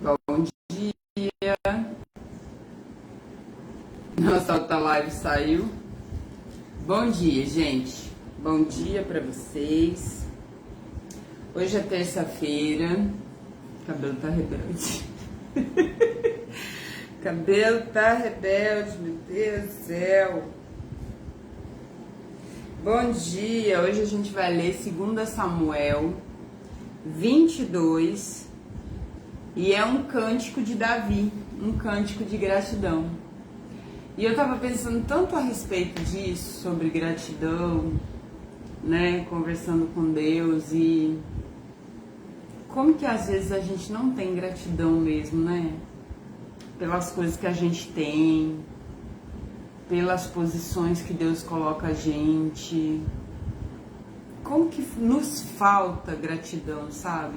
Bom dia. Nossa outra live saiu. Bom dia, gente. Bom dia pra vocês. Hoje é terça-feira. Cabelo tá rebelde. Cabelo tá rebelde, meu Deus do céu. Bom dia. Hoje a gente vai ler 2 Samuel 22. E é um cântico de Davi, um cântico de gratidão. E eu tava pensando tanto a respeito disso, sobre gratidão, né, conversando com Deus e como que às vezes a gente não tem gratidão mesmo, né? Pelas coisas que a gente tem, pelas posições que Deus coloca a gente. Como que nos falta gratidão, sabe?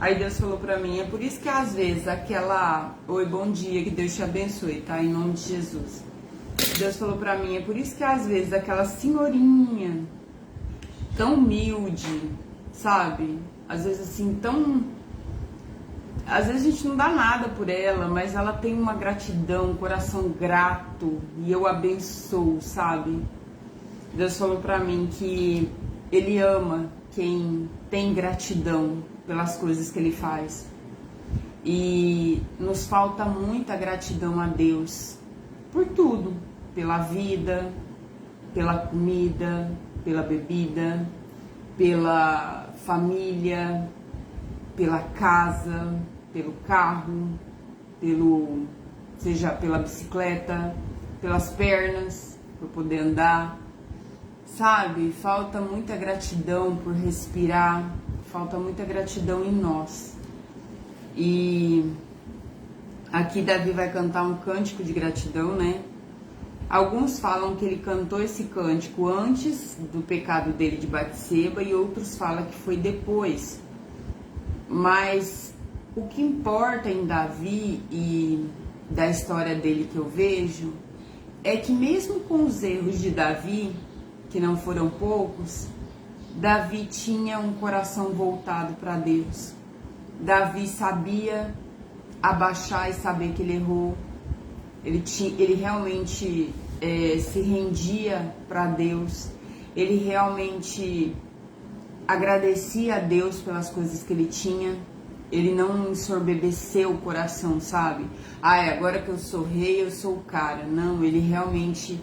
Aí Deus falou pra mim, é por isso que às vezes aquela... Oi, bom dia, que Deus te abençoe, tá? Em nome de Jesus. Deus falou pra mim, é por isso que às vezes aquela senhorinha tão humilde, sabe? Às vezes assim, tão... Às vezes a gente não dá nada por ela, mas ela tem uma gratidão, um coração grato, e eu abençoo, sabe? Deus falou pra mim que Ele ama quem tem gratidão pelas coisas que Ele faz. E nos falta muita gratidão a Deus por tudo, pela vida, pela comida, pela bebida, pela família, pela casa, pelo carro, seja pela bicicleta, pelas pernas, por poder andar, sabe? Falta muita gratidão por respirar, falta muita gratidão em nós. E aqui Davi vai cantar um cântico de gratidão, né? Alguns falam que ele cantou esse cântico antes do pecado dele de Batseba e outros falam que foi depois. Mas o que importa em Davi e da história dele que eu vejo é que mesmo com os erros de Davi, que não foram poucos, Davi tinha um coração voltado para Deus. Davi sabia abaixar e saber que ele errou. Ele realmente se rendia para Deus. Ele realmente agradecia a Deus pelas coisas que ele tinha. Ele não ensoberbeceu o coração, sabe? Agora que eu sou rei, eu sou o cara. Não, ele realmente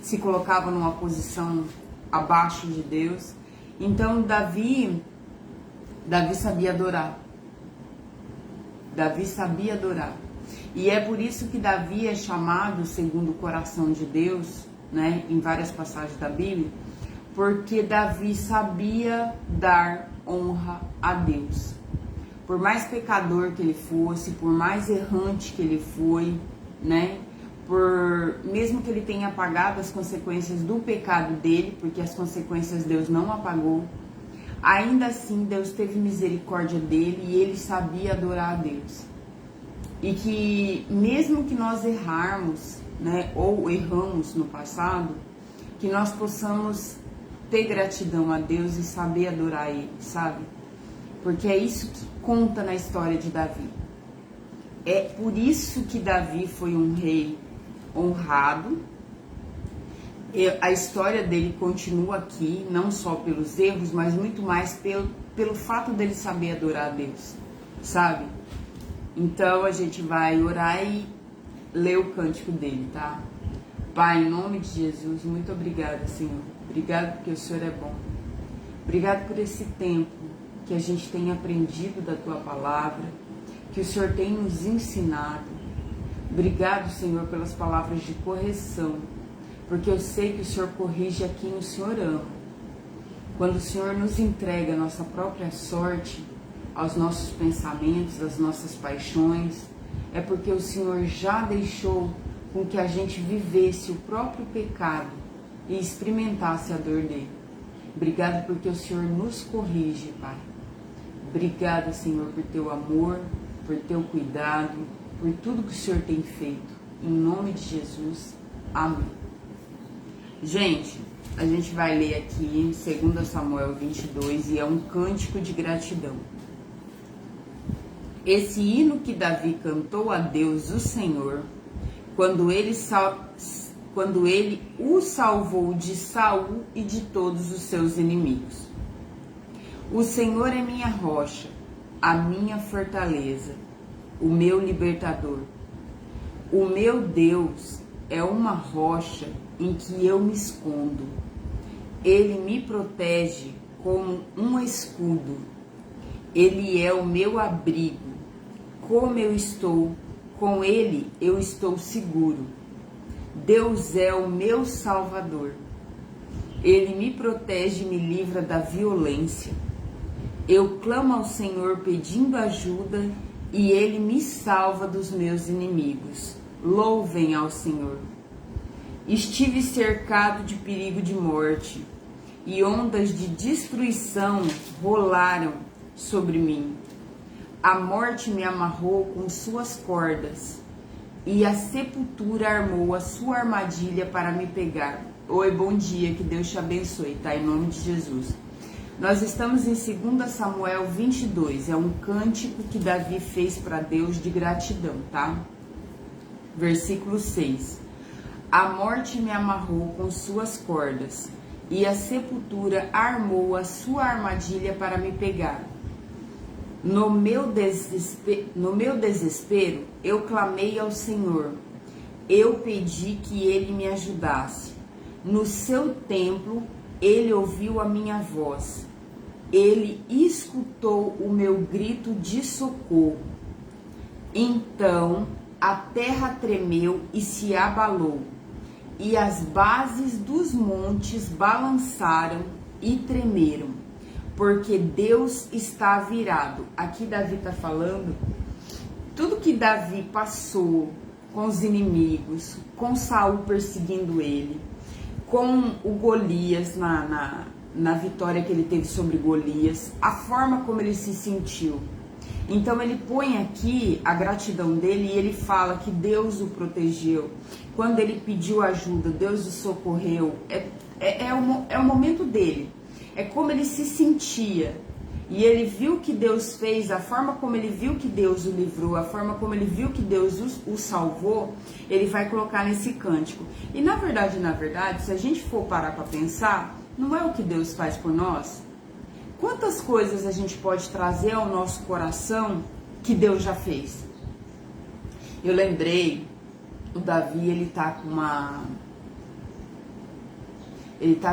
se colocava numa posição abaixo de Deus. Então Davi sabia adorar. Davi sabia adorar. E é por isso que Davi é chamado segundo o coração de Deus, né? Em várias passagens da Bíblia. Porque Davi sabia dar honra a Deus. Por mais pecador que ele fosse, por mais errante que ele foi, né? Mesmo que ele tenha apagado as consequências do pecado dele, porque as consequências Deus não apagou, ainda assim Deus teve misericórdia dele e ele sabia adorar a Deus. E que mesmo que nós errarmos, né? Ou erramos no passado, que nós possamos ter gratidão a Deus e saber adorar Ele, sabe? Porque é isso que conta na história de Davi. É por isso que Davi foi um rei honrado. E a história dele continua aqui, não só pelos erros, mas muito mais pelo fato dele saber adorar a Deus, sabe? Então a gente vai orar e ler o cântico dele, tá? Pai, em nome de Jesus, muito obrigada, Senhor. Obrigado porque o Senhor é bom. Obrigado por esse tempo que a gente tem aprendido da Tua palavra, que o Senhor tem nos ensinado. Obrigado, Senhor, pelas palavras de correção, porque eu sei que o Senhor corrige a quem o Senhor ama. Quando o Senhor nos entrega a nossa própria sorte, aos nossos pensamentos, às nossas paixões, é porque o Senhor já deixou com que a gente vivesse o próprio pecado e experimentasse a dor dele. Obrigado porque o Senhor nos corrige, Pai. Obrigada, Senhor, por Teu amor, por Teu cuidado, por tudo que o Senhor tem feito. Em nome de Jesus, amém. Gente, a gente vai ler aqui em 2 Samuel 22 e é um cântico de gratidão. Esse hino que Davi cantou a Deus, o Senhor, quando ele o salvou de Saul e de todos os seus inimigos. O Senhor é minha rocha, a minha fortaleza, o meu libertador. O meu Deus é uma rocha em que eu me escondo. Ele me protege como um escudo. Ele é o meu abrigo. Como eu estou, com ele eu estou seguro. Deus é o meu Salvador. Ele me protege e me livra da violência. Eu clamo ao Senhor pedindo ajuda e ele me salva dos meus inimigos. Louvem ao Senhor. Estive cercado de perigo de morte e ondas de destruição rolaram sobre mim. A morte me amarrou com suas cordas e a sepultura armou a sua armadilha para me pegar. Oi, bom dia, que Deus te abençoe, tá? Em nome de Jesus. Nós estamos em 2 Samuel 22, é um cântico que Davi fez para Deus de gratidão, tá? Versículo 6. A morte me amarrou com suas cordas e a sepultura armou a sua armadilha para me pegar. No meu desespero, eu clamei ao Senhor. Eu pedi que ele me ajudasse. No seu templo, ele ouviu a minha voz. Ele escutou o meu grito de socorro. Então a terra tremeu e se abalou, e as bases dos montes balançaram e tremeram, porque Deus está virado. Aqui Davi está falando tudo que Davi passou com os inimigos, com Saul perseguindo ele, com o Golias na vitória que ele teve sobre Golias, a forma como ele se sentiu. Então ele põe aqui a gratidão dele e ele fala que Deus o protegeu. Quando ele pediu ajuda, Deus o socorreu. É o momento dele. É como ele se sentia. E ele viu que Deus fez, a forma como ele viu que Deus o livrou, a forma como ele viu que Deus o salvou, ele vai colocar nesse cântico. E na verdade, se a gente for parar para pensar, não é o que Deus faz por nós? Quantas coisas a gente pode trazer ao nosso coração que Deus já fez? Eu lembrei, o Davi, ele tá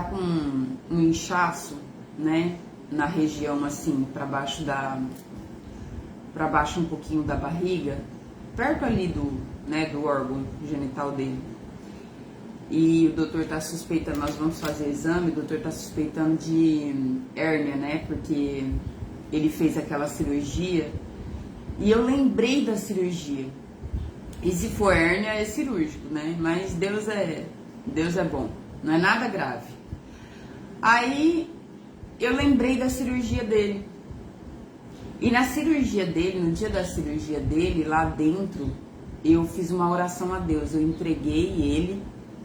com um inchaço, né, na região assim, para baixo um pouquinho da barriga, perto ali do órgão genital dele. E o doutor tá suspeitando, nós vamos fazer exame, o doutor tá suspeitando de hérnia, né? Porque ele fez aquela cirurgia. E eu lembrei da cirurgia. E se for hérnia, é cirúrgico, né? Mas Deus é bom, não é nada grave. Aí eu lembrei da cirurgia dele. E na cirurgia dele, no dia da cirurgia dele, lá dentro, eu fiz uma oração a Deus. Eu entreguei ele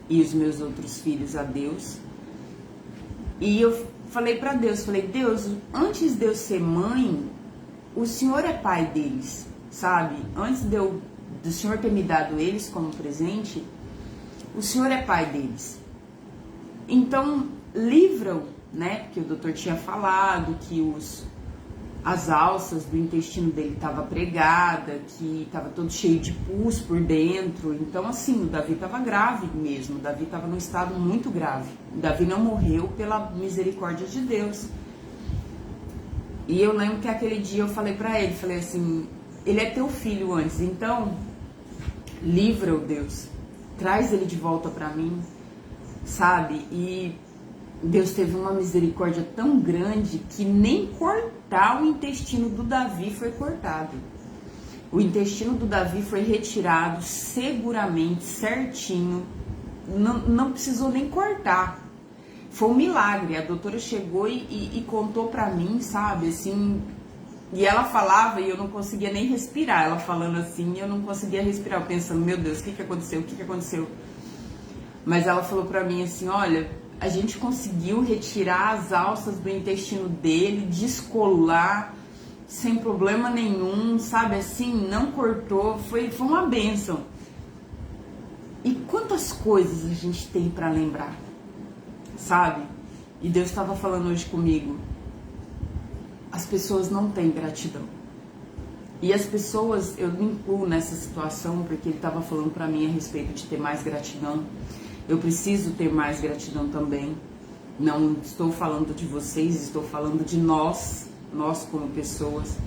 e os meus outros filhos a Deus. E eu falei para Deus, Deus, antes de eu ser mãe, o Senhor é pai deles, sabe? Antes do Senhor ter me dado eles como presente, o Senhor é pai deles. Então, livra-o, né? Porque o doutor tinha falado que as alças do intestino dele estavam pregadas, que estava todo cheio de pus por dentro. Então, assim, o Davi estava grave mesmo. O Davi estava num estado muito grave. O Davi não morreu pela misericórdia de Deus. E eu lembro que aquele dia eu falei para ele, falei assim, ele é teu filho antes, então livra-o, Deus. Traz ele de volta para mim, sabe? E Deus teve uma misericórdia tão grande que nem cortar o intestino do Davi foi cortado. O intestino do Davi foi retirado seguramente, certinho. Não precisou nem cortar. Foi um milagre. A doutora chegou e contou pra mim, sabe, assim. E ela falava e eu não conseguia nem respirar. Ela falando assim, eu não conseguia respirar. Eu pensando, meu Deus, o que aconteceu? O que aconteceu? Mas ela falou pra mim assim, olha, a gente conseguiu retirar as alças do intestino dele, descolar, sem problema nenhum, sabe assim, não cortou, foi uma bênção. E quantas coisas a gente tem para lembrar, sabe? E Deus estava falando hoje comigo, as pessoas não têm gratidão. E as pessoas, eu me incluo nessa situação, porque ele estava falando para mim a respeito de ter mais gratidão. Eu preciso ter mais gratidão também. Não estou falando de vocês, estou falando de nós como pessoas.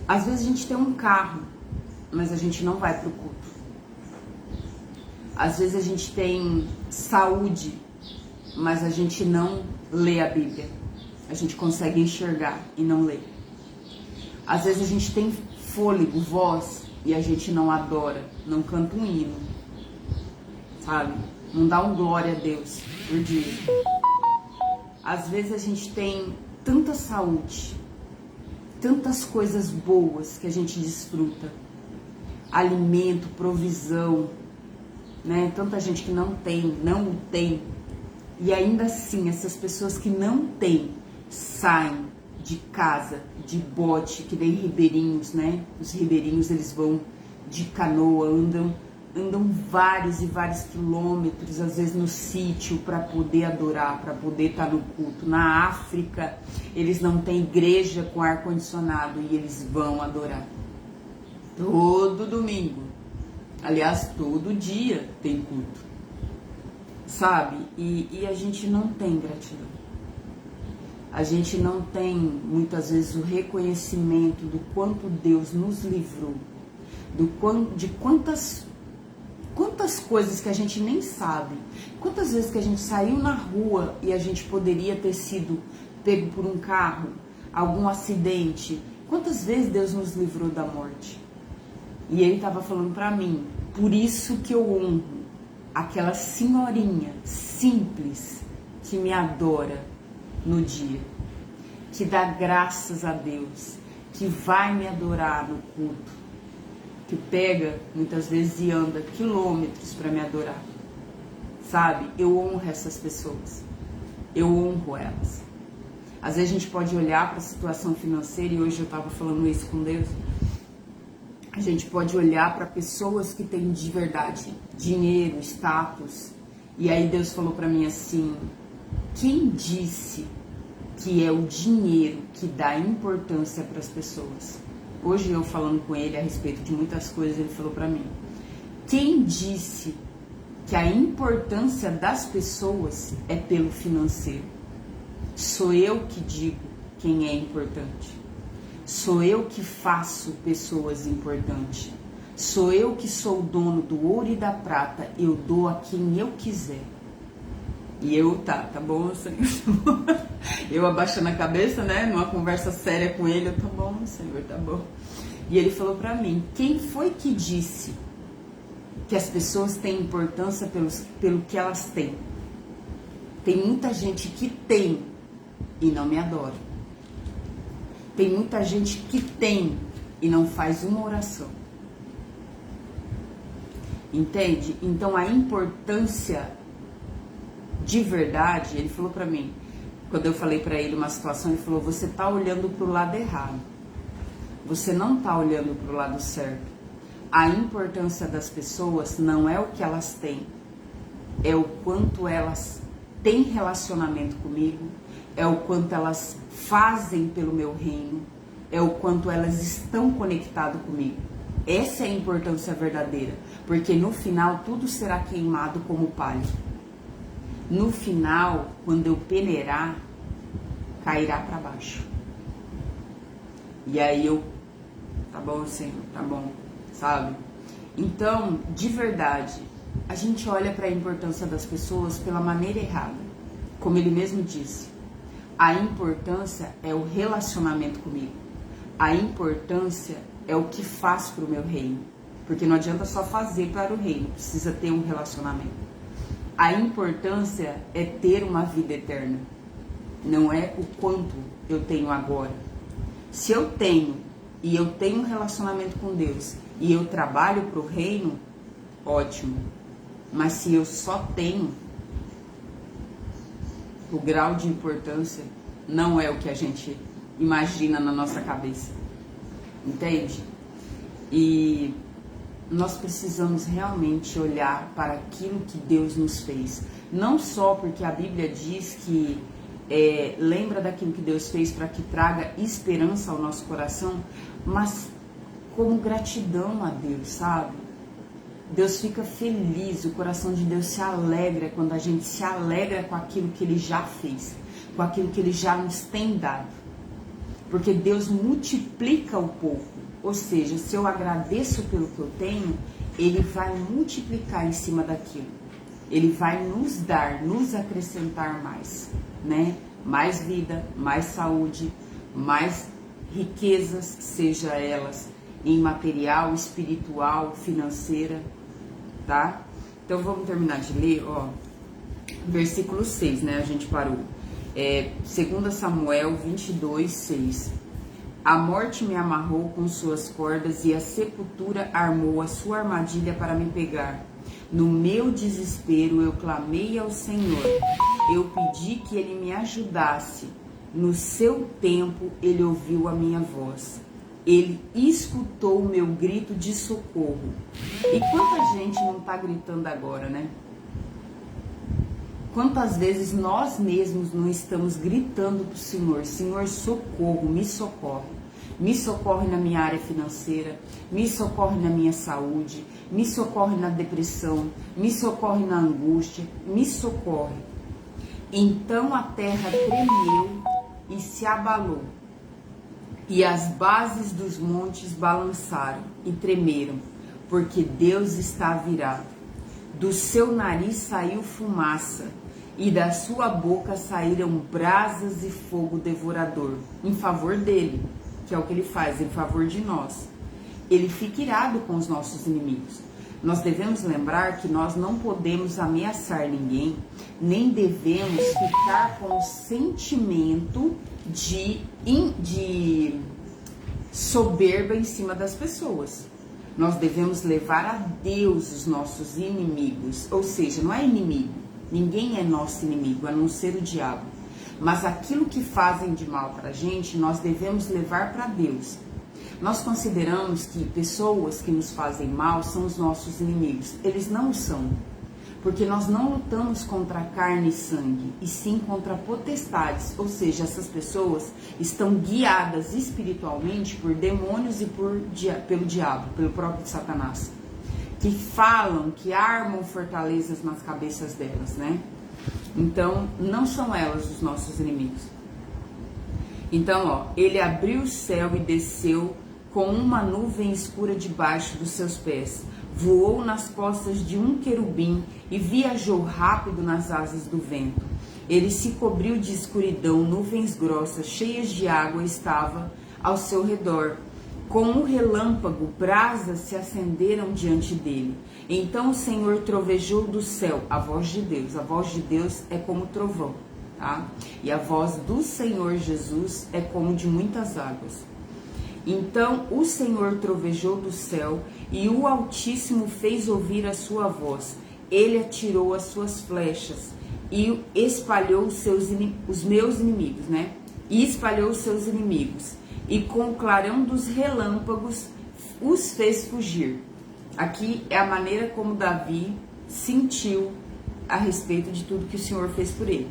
Às vezes a gente tem um carro, mas a gente não vai pro culto. Às vezes a gente tem saúde, mas a gente não lê a Bíblia. A gente consegue enxergar e não lê. Às vezes a gente tem fôlego, voz, e a gente não adora, não canta um hino, sabe? Não dá um glória a Deus por dia. Às vezes a gente tem tanta saúde, tantas coisas boas que a gente desfruta, alimento, provisão, né? Tanta gente que não o tem, e ainda assim essas pessoas que não têm saem de casa, de bote, que nem ribeirinhos, né? Os ribeirinhos, eles vão de canoa, andam vários e vários quilômetros, às vezes no sítio, para poder adorar, para poder estar no culto. Na África, eles não têm igreja com ar-condicionado e eles vão adorar. Todo domingo. Aliás, todo dia tem culto. Sabe? E a gente não tem gratidão. A gente não tem, muitas vezes, o reconhecimento do quanto Deus nos livrou, de quantas coisas que a gente nem sabe, quantas vezes que a gente saiu na rua e a gente poderia ter sido pego por um carro, algum acidente, quantas vezes Deus nos livrou da morte. E ele estava falando para mim, por isso que eu honro aquela senhorinha simples que me adora no dia, que dá graças a Deus, que vai me adorar no culto, que pega muitas vezes e anda quilômetros para me adorar, sabe? Eu honro essas pessoas, eu honro elas. Às vezes a gente pode olhar para a situação financeira, e hoje eu estava falando isso com Deus, a gente pode olhar para pessoas que têm de verdade dinheiro, status, e aí Deus falou para mim assim, quem disse que é o dinheiro que dá importância para as pessoas? Hoje eu falando com ele a respeito de muitas coisas, ele falou para mim, quem disse que a importância das pessoas é pelo financeiro? Sou eu que digo quem é importante. Sou eu que faço pessoas importantes. Sou eu que sou o dono do ouro e da prata. Eu dou a quem eu quiser. E eu, tá bom, Senhor. Eu abaixando a cabeça, né, numa conversa séria com ele, tá bom, Senhor, tá bom. E ele falou pra mim, quem foi que disse que as pessoas têm importância pelo que elas têm? Tem muita gente que tem e não me adora. Tem muita gente que tem e não faz uma oração. Entende? Então a importância de verdade, ele falou pra mim, quando eu falei pra ele uma situação, ele falou, você tá olhando pro lado errado. Você não tá olhando pro lado certo. A importância das pessoas não é o que elas têm, é o quanto elas têm relacionamento comigo, é o quanto elas fazem pelo meu reino, é o quanto elas estão conectadas comigo. Essa é a importância verdadeira, porque no final tudo será queimado como palha. No final, quando eu peneirar, cairá para baixo. E aí eu, tá bom, Senhor, tá bom, sabe? Então, de verdade, a gente olha para a importância das pessoas pela maneira errada. Como ele mesmo disse, a importância é o relacionamento comigo. A importância é o que faz para o meu reino. Porque não adianta só fazer para o reino, precisa ter um relacionamento. A importância é ter uma vida eterna, não é o quanto eu tenho agora. Se eu tenho e eu tenho um relacionamento com Deus e eu trabalho para o reino, ótimo. Mas se eu só tenho, o grau de importância não é o que a gente imagina na nossa cabeça, entende? E nós precisamos realmente olhar para aquilo que Deus nos fez, não só porque a Bíblia diz que lembra daquilo que Deus fez para que traga esperança ao nosso coração, mas como gratidão a Deus, sabe? Deus fica feliz, o coração de Deus se alegra quando a gente se alegra com aquilo que Ele já fez, com aquilo que Ele já nos tem dado. Porque Deus multiplica o pouco, ou seja, se eu agradeço pelo que eu tenho, Ele vai multiplicar em cima daquilo. Ele vai nos dar, nos acrescentar mais, né? Mais vida, mais saúde, mais riquezas, seja elas em material, espiritual, financeira, tá? Então vamos terminar de ler, ó, versículo 6, né? A gente parou. 2 Samuel 22, 6. A morte me amarrou com suas cordas e a sepultura armou a sua armadilha para me pegar. No meu desespero eu clamei ao Senhor. Eu pedi que Ele me ajudasse. No seu tempo Ele ouviu a minha voz. Ele escutou o meu grito de socorro. E quanta gente não está gritando agora, né? Quantas vezes nós mesmos não estamos gritando para o Senhor: Senhor, socorro, me socorre. Me socorre na minha área financeira, me socorre na minha saúde, me socorre na depressão, me socorre na angústia, me socorre. Então a terra tremeu e se abalou, e as bases dos montes balançaram e tremeram, porque Deus está virado. Do seu nariz saiu fumaça, e da sua boca saíram brasas e fogo devorador, em favor dele, que é o que ele faz, em favor de nós. Ele fica irado com os nossos inimigos. Nós devemos lembrar que nós não podemos ameaçar ninguém, nem devemos ficar com o sentimento de soberba em cima das pessoas. Nós devemos levar a Deus os nossos inimigos, ou seja, não é inimigo, ninguém é nosso inimigo, a não ser o diabo. Mas aquilo que fazem de mal para a gente, nós devemos levar para Deus. Nós consideramos que pessoas que nos fazem mal são os nossos inimigos. Eles não são. Porque nós não lutamos contra carne e sangue, e sim contra potestades. Ou seja, essas pessoas estão guiadas espiritualmente por demônios e pelo diabo, pelo próprio Satanás. Que falam, que armam fortalezas nas cabeças delas, né? Então, não são elas os nossos inimigos. Então, ó, ele abriu o céu e desceu com uma nuvem escura debaixo dos seus pés. Voou nas costas de um querubim e viajou rápido nas asas do vento. Ele se cobriu de escuridão, nuvens grossas, cheias de água estava ao seu redor. Com um relâmpago, brasas se acenderam diante dele. Então o Senhor trovejou do céu, a voz de Deus. A voz de Deus é como trovão, tá? E a voz do Senhor Jesus é como de muitas águas. Então o Senhor trovejou do céu e o Altíssimo fez ouvir a sua voz. Ele atirou as suas flechas e espalhou os meus inimigos, né? E espalhou os seus inimigos. E com o clarão dos relâmpagos os fez fugir. Aqui é a maneira como Davi sentiu a respeito de tudo que o Senhor fez por ele.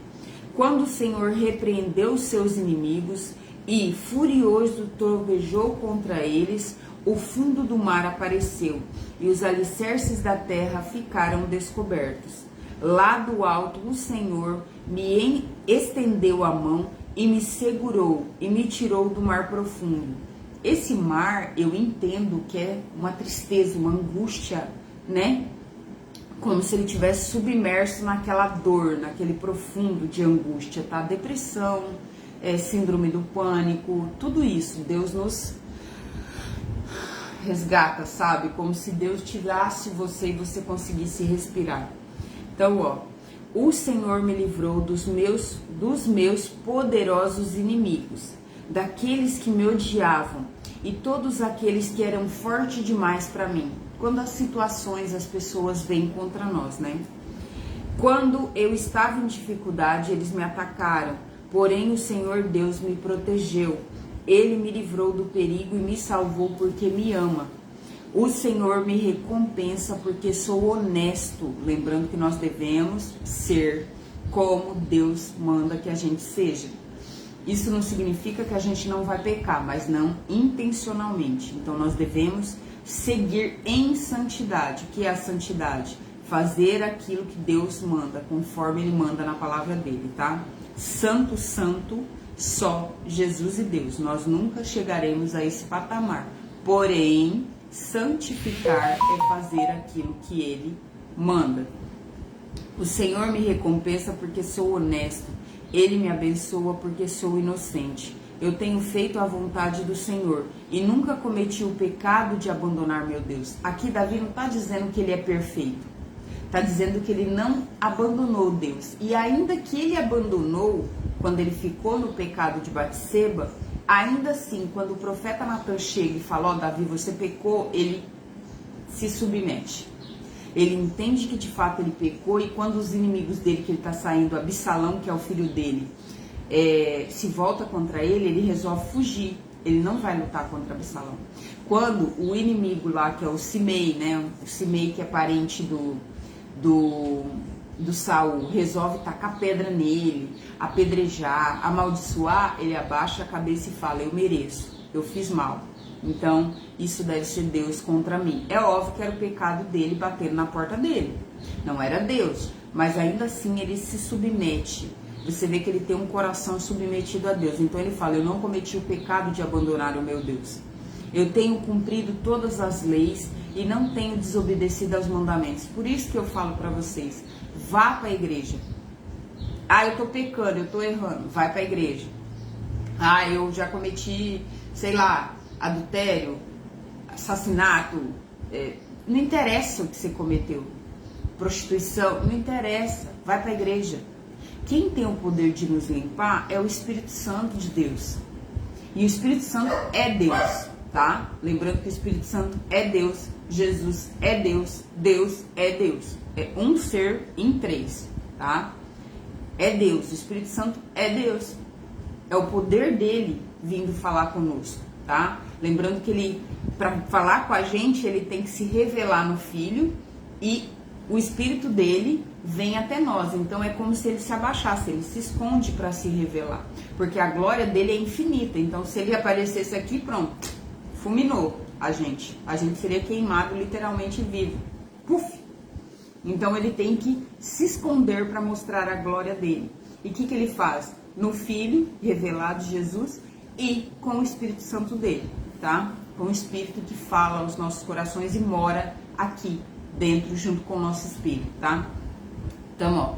Quando o Senhor repreendeu os seus inimigos e, furioso, trovejou contra eles, o fundo do mar apareceu e os alicerces da terra ficaram descobertos. Lá do alto o Senhor me estendeu a mão e me segurou e me tirou do mar profundo. Esse mar eu entendo que é uma tristeza, uma angústia, né? Como se ele tivesse submerso naquela dor, naquele profundo de angústia, tá? Depressão, síndrome do pânico, tudo isso. Deus nos resgata, sabe? Como se Deus tirasse você e você conseguisse respirar. Então, ó, o Senhor me livrou dos meus poderosos inimigos, daqueles que me odiavam e todos aqueles que eram fortes demais para mim. Quando as situações, as pessoas vêm contra nós, né? Quando eu estava em dificuldade, eles me atacaram, porém o Senhor Deus me protegeu. Ele me livrou do perigo e me salvou porque me ama. O Senhor me recompensa porque sou honesto. Lembrando que nós devemos ser como Deus manda que a gente seja. Isso não significa que a gente não vai pecar, mas não intencionalmente. Então nós devemos seguir em santidade. O que é a santidade? Fazer aquilo que Deus manda, conforme Ele manda na palavra dele, tá? Santo, santo, só Jesus e Deus. Nós nunca chegaremos a esse patamar. Porém, santificar é fazer aquilo que Ele manda. O Senhor me recompensa porque sou honesto. Ele me abençoa porque sou inocente. Eu tenho feito a vontade do Senhor e nunca cometi o pecado de abandonar meu Deus. Aqui Davi não está dizendo que ele é perfeito. Está dizendo que ele não abandonou Deus. E ainda que ele abandonou, quando ele ficou no pecado de Batseba, ainda assim, quando o profeta Natan chega e fala, ó, Davi, você pecou, ele se submete. Ele entende que de fato ele pecou, e quando os inimigos dele, que ele está saindo, Absalão, que é o filho dele, se volta contra ele, ele resolve fugir. Ele não vai lutar contra Absalão. Quando o inimigo lá, que é o Simei, né? O Simei, que é parente do Saul, resolve tacar pedra nele, apedrejar, amaldiçoar, ele abaixa a cabeça e fala, eu mereço, eu fiz mal. Então, isso deve ser Deus contra mim. É óbvio que era o pecado dele batendo na porta dele. Não era Deus, mas ainda assim ele se submete. Você vê que ele tem um coração submetido a Deus. Então ele fala, eu não cometi o pecado de abandonar o meu Deus. Eu tenho cumprido todas as leis e não tenho desobedecido aos mandamentos. Por isso que eu falo para vocês, vá para a igreja. Ah, eu tô pecando, eu tô errando. Vai para a igreja. Ah, eu já cometi, sei lá, adultério, assassinato, não interessa o que você cometeu, prostituição, não interessa, vai para a igreja. Quem tem o poder de nos limpar é o Espírito Santo de Deus, e o Espírito Santo é Deus, tá? Lembrando que o Espírito Santo é Deus, Jesus é Deus, Deus é Deus, é um ser em três, tá? É Deus, o Espírito Santo é Deus, é o poder dele vindo falar conosco, tá? Lembrando que ele, para falar com a gente, ele tem que se revelar no Filho e o Espírito dele vem até nós. Então é como se ele se abaixasse, ele se esconde para se revelar, porque a glória dele é infinita. Então se ele aparecesse aqui, pronto, fulminou a gente seria queimado literalmente vivo. Puf! Então ele tem que se esconder para mostrar a glória dele. E o que ele faz? No Filho revelado, Jesus, e com o Espírito Santo dele, tá? Com o Espírito que fala aos nossos corações e mora aqui dentro junto com o nosso Espírito, tá? Então, ó,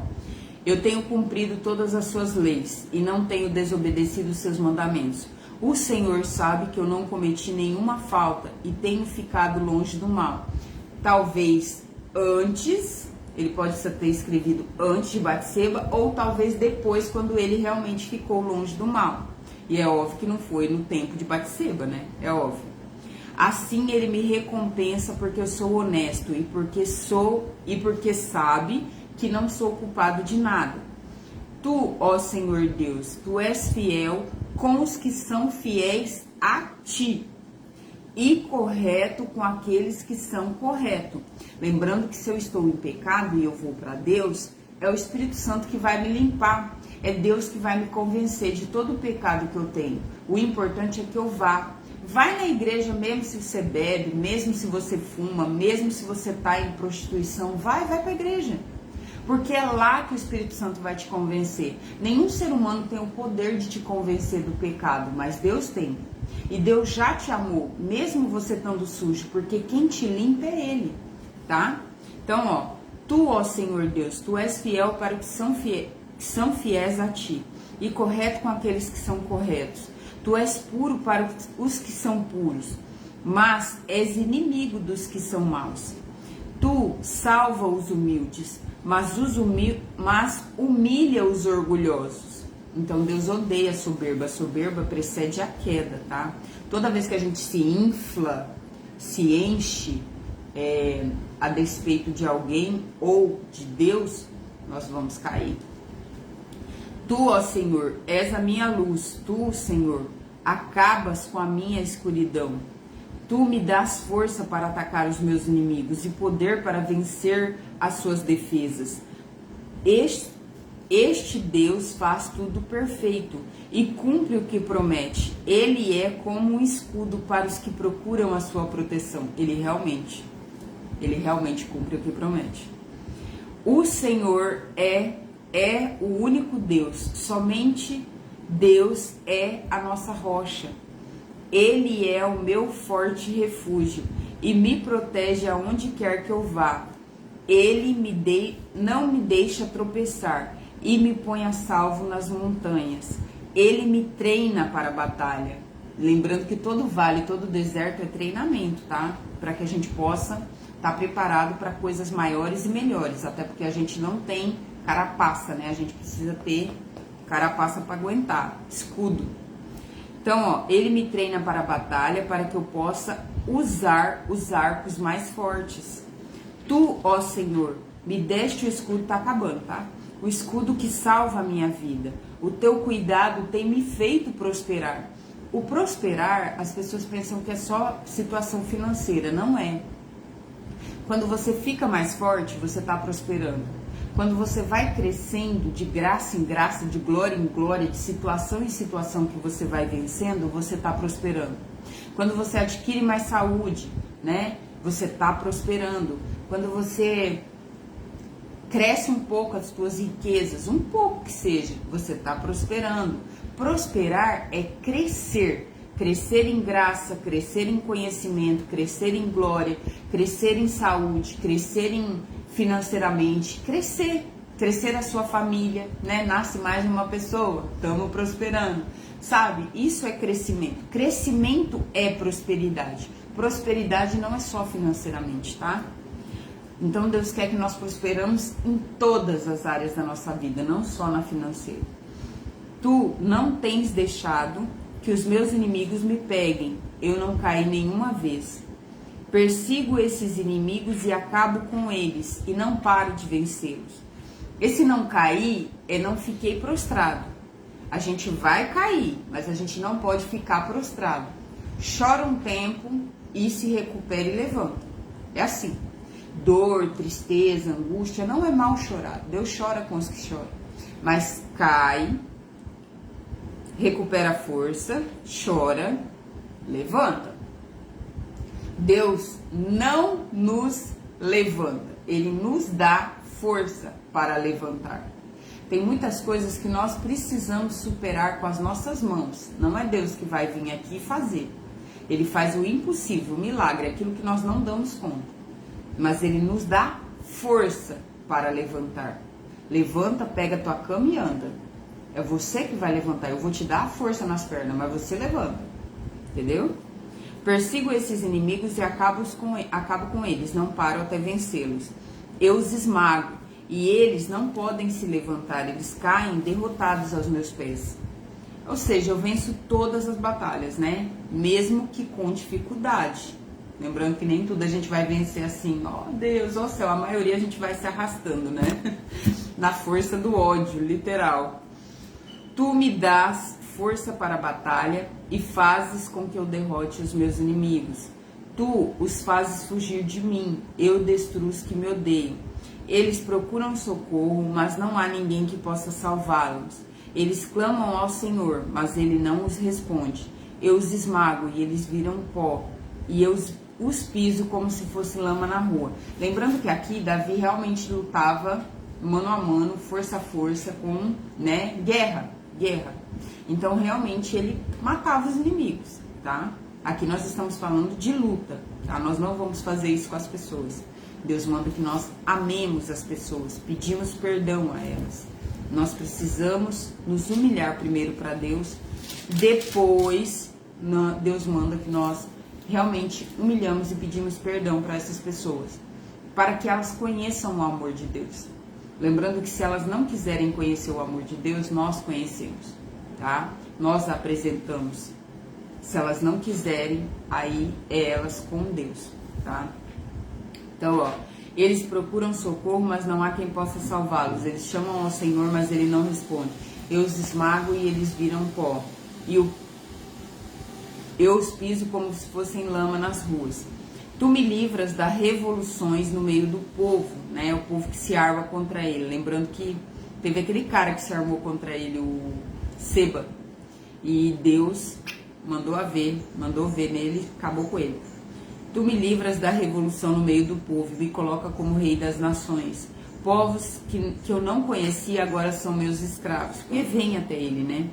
eu tenho cumprido todas as suas leis e não tenho desobedecido os seus mandamentos. O Senhor sabe que eu não cometi nenhuma falta e tenho ficado longe do mal. Talvez antes, ele pode ter escrevido antes de Batseba, ou talvez depois, quando ele realmente ficou longe do mal. E é óbvio que não foi no tempo de Batseba, né? É óbvio. Assim ele me recompensa porque eu sou honesto e porque sabe que não sou culpado de nada. Tu, ó Senhor Deus, tu és fiel com os que são fiéis a ti e correto com aqueles que são corretos. Lembrando que se eu estou em pecado e eu vou para Deus, é o Espírito Santo que vai me limpar. É Deus que vai me convencer de todo o pecado que eu tenho. O importante é que eu vá. Vai na igreja mesmo se você bebe, mesmo se você fuma, mesmo se você está em prostituição. Vai para a igreja. Porque é lá que o Espírito Santo vai te convencer. Nenhum ser humano tem o poder de te convencer do pecado, mas Deus tem. E Deus já te amou, mesmo você estando sujo, porque quem te limpa é Ele, tá? Então, ó, tu, ó Senhor Deus, tu és fiel para os que são fiéis a ti, e correto com aqueles que são corretos. Tu és puro para os que são puros, mas és inimigo dos que são maus. Tu salva os humildes, mas humilha os orgulhosos. Então Deus odeia a soberba. A soberba precede a queda, tá? Toda vez que a gente se infla, se enche a despeito de alguém ou de Deus, nós vamos cair. Tu, ó Senhor, és a minha luz. Tu, Senhor, acabas com a minha escuridão. Tu me dás força para atacar os meus inimigos e poder para vencer as suas defesas. Este Deus faz tudo perfeito e cumpre o que promete. Ele é como um escudo para os que procuram a sua proteção. Ele realmente cumpre o que promete. O Senhor é o único Deus. Somente Deus é a nossa rocha. Ele é o meu forte refúgio e me protege aonde quer que eu vá. Ele não me deixa tropeçar e me põe a salvo nas montanhas. Ele me treina para a batalha. Lembrando que todo vale, todo deserto é treinamento, tá? Para que a gente possa estar preparado para coisas maiores e melhores. Até porque a gente não tem carapaça, né? A gente precisa ter carapaça para aguentar, escudo. Então, ó, ele me treina para a batalha para que eu possa usar os arcos mais fortes. Tu, ó Senhor, me deste o escudo, tá acabando, tá? O escudo que salva a minha vida. O teu cuidado tem me feito prosperar. O prosperar, as pessoas pensam que é só situação financeira, não é. Quando você fica mais forte, você está prosperando. Quando você vai crescendo de graça em graça, de glória em glória, de situação em situação que você vai vencendo, você está prosperando. Quando você adquire mais saúde, né? Você está prosperando. Quando você cresce um pouco as suas riquezas, um pouco que seja, você está prosperando. Prosperar é crescer. Crescer em graça, crescer em conhecimento, crescer em glória, crescer em saúde, crescer financeiramente, crescer a sua família, né? Nasce mais uma pessoa, estamos prosperando, sabe? Isso é crescimento. Crescimento é prosperidade. Prosperidade não é só financeiramente, tá? Então Deus quer que nós prosperamos em todas as áreas da nossa vida, não só na financeira. Tu não tens deixado que os meus inimigos me peguem, eu não caí nenhuma vez. Persigo esses inimigos e acabo com eles, e não paro de vencê-los. Esse não cair é não fiquei prostrado. A gente vai cair, mas a gente não pode ficar prostrado. Chora um tempo e se recupera e levanta. É assim. Dor, tristeza, angústia, não é mal chorar. Deus chora com os que choram. Mas cai, recupera a força, chora, levanta. Deus não nos levanta, Ele nos dá força para levantar. Tem muitas coisas que nós precisamos superar com as nossas mãos. Não é Deus que vai vir aqui fazer. Ele faz o impossível, o milagre, aquilo que nós não damos conta. Mas Ele nos dá força para levantar. Levanta, pega a tua cama e anda. É você que vai levantar. Eu vou te dar a força nas pernas, mas você levanta. Entendeu? Persigo esses inimigos e acabo com eles. Não paro até vencê-los. Eu os esmago e eles não podem se levantar. Eles caem derrotados aos meus pés. Ou seja, eu venço todas as batalhas, né? Mesmo que com dificuldade. Lembrando que nem tudo a gente vai vencer assim, ó Deus, ó céu. A maioria a gente vai se arrastando, né? Na força do ódio, literal. Tu me dás força para a batalha e fazes com que eu derrote os meus inimigos. Tu os fazes fugir de mim, eu destruo os que me odeiam. Eles procuram socorro, mas não há ninguém que possa salvá-los. Eles clamam ao Senhor, mas Ele não os responde. Eu os esmago e eles viram pó, e eu os piso como se fosse lama na rua. Lembrando que aqui Davi realmente lutava mano a mano, força a força, com, né, guerra. Então realmente ele matava os inimigos, tá? Aqui nós estamos falando de luta, tá? Nós não vamos fazer isso com as pessoas. Deus manda que nós amemos as pessoas, pedimos perdão a elas. Nós precisamos nos humilhar primeiro para Deus, depois Deus manda que nós realmente humilhamos e pedimos perdão para essas pessoas, para que elas conheçam o amor de Deus. Lembrando que se elas não quiserem conhecer o amor de Deus, nós conhecemos, tá? Nós apresentamos. Se elas não quiserem, aí é elas com Deus, tá? Então, ó, eles procuram socorro, mas não há quem possa salvá-los. Eles chamam ao Senhor, mas Ele não responde. Eu os esmago e eles viram pó. E Eu os piso como se fossem lama nas ruas. Tu me livras das revoluções no meio do povo, né? O povo que se arma contra ele. Lembrando que teve aquele cara que se armou contra ele, o Seba. E Deus mandou ver nele, acabou com ele. Tu me livras da revolução no meio do povo, me coloca como rei das nações. Povos que eu não conhecia agora são meus escravos. E vem até ele, né?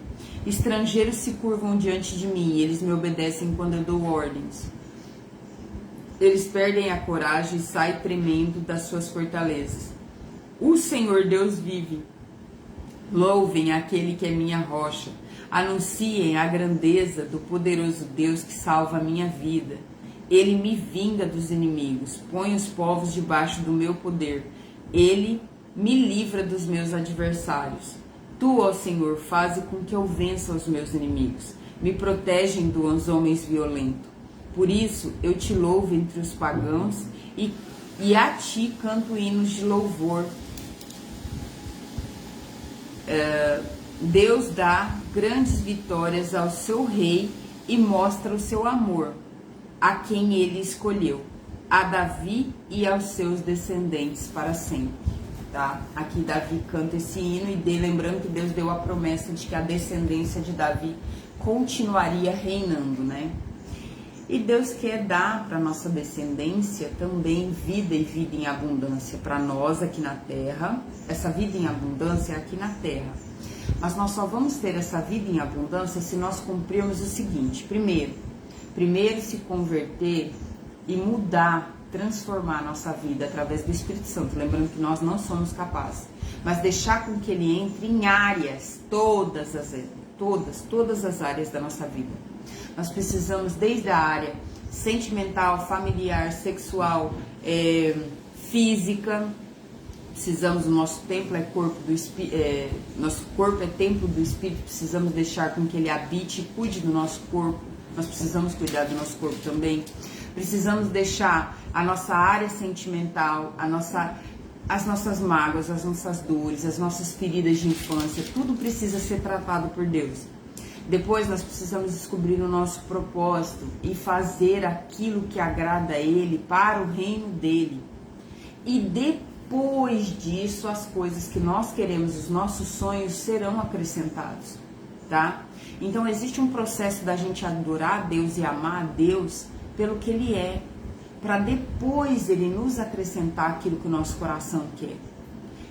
Estrangeiros se curvam diante de mim, eles me obedecem quando eu dou ordens. Eles perdem a coragem e saem tremendo das suas fortalezas. O Senhor Deus vive. Louvem aquele que é minha rocha. Anunciem a grandeza do poderoso Deus que salva a minha vida. Ele me vinga dos inimigos, põe os povos debaixo do meu poder. Ele me livra dos meus adversários. Tu, ó Senhor, faze com que eu vença os meus inimigos. Me protegem dos homens violentos. Por isso, eu te louvo entre os pagãos e a ti canto hinos de louvor. Deus dá grandes vitórias ao seu rei e mostra o seu amor a quem ele escolheu, a Davi e aos seus descendentes para sempre. Tá? Aqui Davi canta esse hino e lembrando que Deus deu a promessa de que a descendência de Davi continuaria reinando, né? E Deus quer dar para nossa descendência também vida e vida em abundância para nós aqui na terra. Essa vida em abundância é aqui na terra. Mas nós só vamos ter essa vida em abundância se nós cumprirmos o seguinte: primeiro se converter e mudar, transformar a nossa vida através do Espírito Santo, lembrando que nós não somos capazes, mas deixar com que ele entre em áreas, todas as áreas da nossa vida. Nós precisamos desde a área sentimental, familiar, sexual, física. Precisamos, o nosso templo é corpo do Espírito, nosso corpo é templo do Espírito, precisamos deixar com que ele habite e cuide do nosso corpo. Nós precisamos cuidar do nosso corpo também. Precisamos deixar a nossa área sentimental, as nossas mágoas, as nossas dores, as nossas feridas de infância, tudo precisa ser tratado por Deus. Depois nós precisamos descobrir o nosso propósito e fazer aquilo que agrada a Ele para o reino dEle. E depois disso, as coisas que nós queremos, os nossos sonhos serão acrescentados, tá? Então existe um processo da gente adorar a Deus e amar a Deus pelo que Ele é, para depois Ele nos acrescentar aquilo que o nosso coração quer.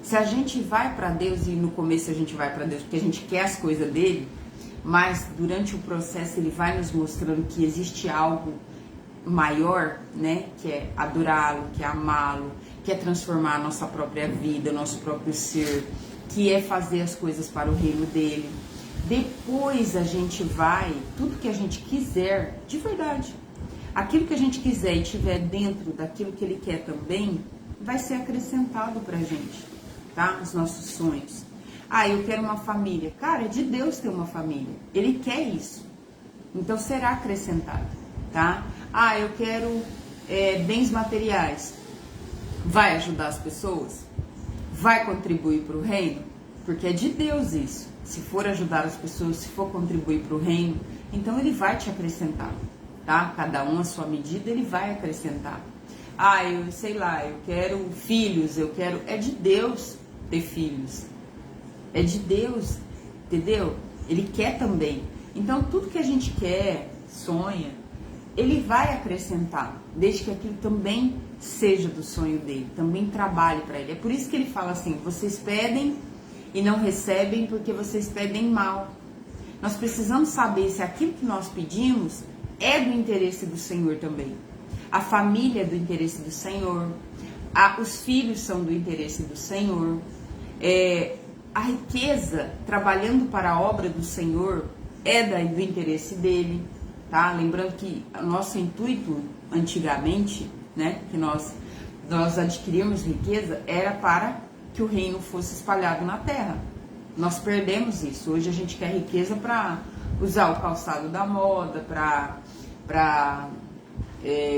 Se a gente vai para Deus, e no começo a gente vai para Deus porque a gente quer as coisas dEle, mas durante o processo Ele vai nos mostrando que existe algo maior, né? Que é adorá-lo, que é amá-lo, que é transformar a nossa própria vida, o nosso próprio ser, que é fazer as coisas para o reino dEle. Depois a gente vai, tudo que a gente quiser, de verdade, aquilo que a gente quiser e tiver dentro daquilo que Ele quer também, vai ser acrescentado pra gente, tá? Os nossos sonhos. Ah, eu quero uma família. Cara, é de Deus ter uma família. Ele quer isso. Então será acrescentado, tá? Ah, eu quero bens materiais. Vai ajudar as pessoas? Vai contribuir para o reino? Porque é de Deus isso. Se for ajudar as pessoas, se for contribuir para o reino, então Ele vai te acrescentar, tá? Cada um à sua medida, Ele vai acrescentar. Ah, eu sei lá, eu quero filhos, é de Deus ter filhos. É de Deus, entendeu? Ele quer também. Então, tudo que a gente quer, sonha, Ele vai acrescentar, desde que aquilo também seja do sonho dEle, também trabalhe para Ele. É por isso que Ele fala assim: vocês pedem e não recebem porque vocês pedem mal. Nós precisamos saber se aquilo que nós pedimos é do interesse do Senhor também. A família é do interesse do Senhor, os filhos são do interesse do Senhor, a riqueza trabalhando para a obra do Senhor é do interesse dEle, tá? Lembrando que o nosso intuito antigamente, né, que nós adquirimos riqueza, era para que o reino fosse espalhado na terra. Nós perdemos isso. Hoje a gente quer riqueza para usar o calçado da moda, para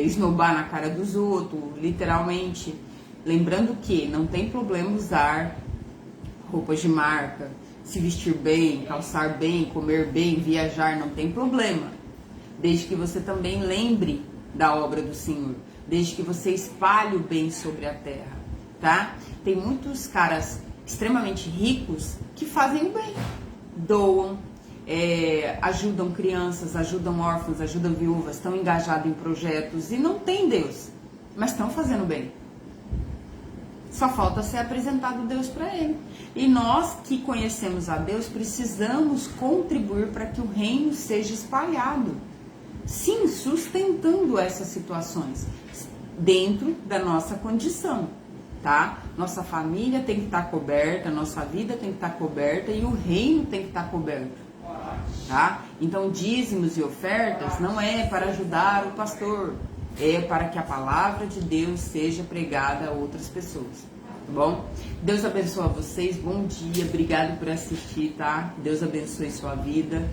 esnobar na cara dos outros, literalmente. Lembrando que não tem problema usar roupas de marca, se vestir bem, calçar bem, comer bem, viajar, não tem problema. desde que você também lembre da obra do Senhor, desde que você espalhe o bem sobre a terra, tá? Tem muitos caras extremamente ricos que fazem o bem, doam, ajudam crianças, ajudam órfãos, ajudam viúvas, estão engajados em projetos e não tem Deus, mas estão fazendo bem. Só falta ser apresentado Deus para ele. E nós que conhecemos a Deus precisamos contribuir para que o reino seja espalhado. Sim, sustentando essas situações dentro da nossa condição, tá? Nossa família tem que estar coberta, nossa vida tem que estar coberta e o reino tem que estar coberto, tá? Então, dízimos e ofertas não é para ajudar o pastor, é para que a palavra de Deus seja pregada a outras pessoas, tá bom? Deus abençoe vocês, bom dia, obrigado por assistir, tá? Deus abençoe sua vida.